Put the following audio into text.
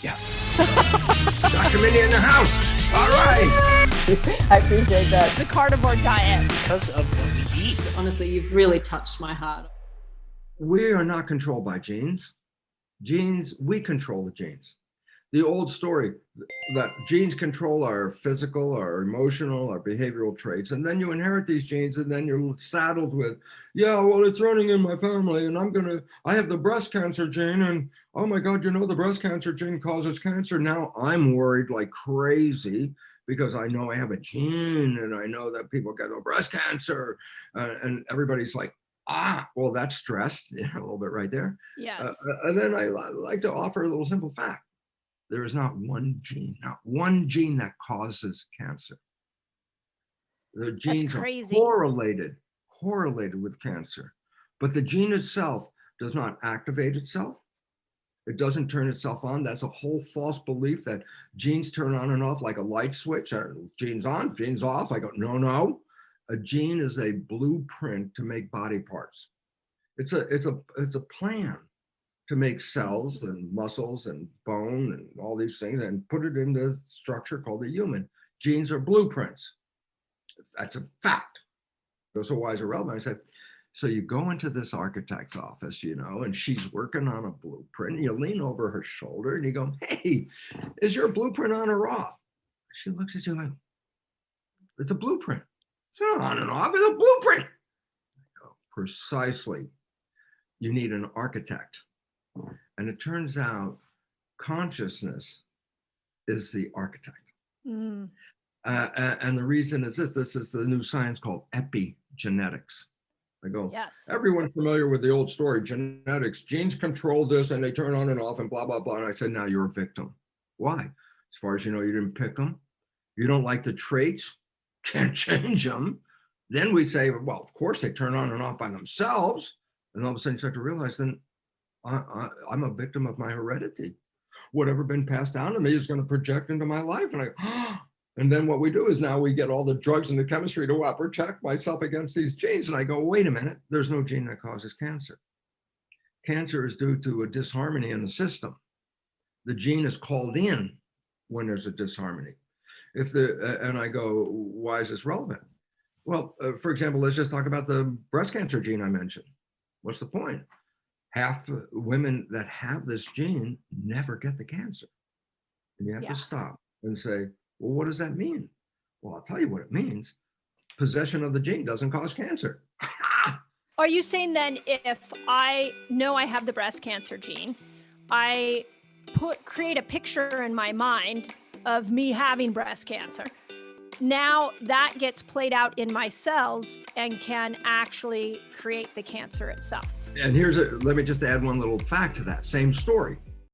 Yes. Dr. Mindy in the house. All right. I appreciate that. The carnivore diet. Because of what we eat. Honestly, you've really touched my heart. We are not controlled by genes. Genes, we control the genes. The old story that genes control our physical, our emotional, our behavioral traits, and then you inherit these genes, and then you're saddled with, yeah, well, it's running in my family, and I have the breast cancer gene, and oh my God, the breast cancer gene causes cancer. Now I'm worried like crazy because I know I have a gene, and I know that people get breast cancer, and everybody's like, well, that's stress, a little bit right there. Yes. And then I like to offer a little simple fact. There is not one gene that causes cancer. The genes are correlated with cancer, but the gene itself does not activate itself. It doesn't turn itself on. That's a whole false belief that genes turn on and off like a light switch. Genes on, genes off. I go, no. A gene is a blueprint to make body parts. It's a plan to make cells and muscles and bone and all these things and put it in the structure called the human. Genes are blueprints. That's a fact. So why is it relevant? I said, so you go into this architect's office, and she's working on a blueprint. You lean over her shoulder and you go, hey, is your blueprint on or off? She looks at you like, it's a blueprint. It's not on and off, it's a blueprint. I go, precisely. You need an architect. And it turns out consciousness is the architect. And the reason is this is the new science called epigenetics. I go, yes. Everyone's familiar with the old story, genetics, genes control this and they turn on and off and blah, blah, blah. And I said, now you're a victim. Why? As far as you know, you didn't pick them. You don't like the traits, can't change them. Then we say, well, of course they turn on and off by themselves. And all of a sudden you start to realize then, I'm a victim of my heredity. Whatever been passed down to me is going to project into my life. And then what we do is now we get all the drugs and the chemistry to protect myself against these genes. And I go, wait a minute, there's no gene that causes cancer. Cancer is due to a disharmony in the system. The gene is called in when there's a disharmony. And I go, why is this relevant? Well, for example, let's just talk about the breast cancer gene I mentioned. What's the point? Half the women that have this gene never get the cancer. And you have to stop and say, well, what does that mean? Well, I'll tell you what it means. Possession of the gene doesn't cause cancer. Are you saying then if I know I have the breast cancer gene, I create a picture in my mind of me having breast cancer. Now that gets played out in my cells and can actually create the cancer itself. And let me just add one little fact to that same story.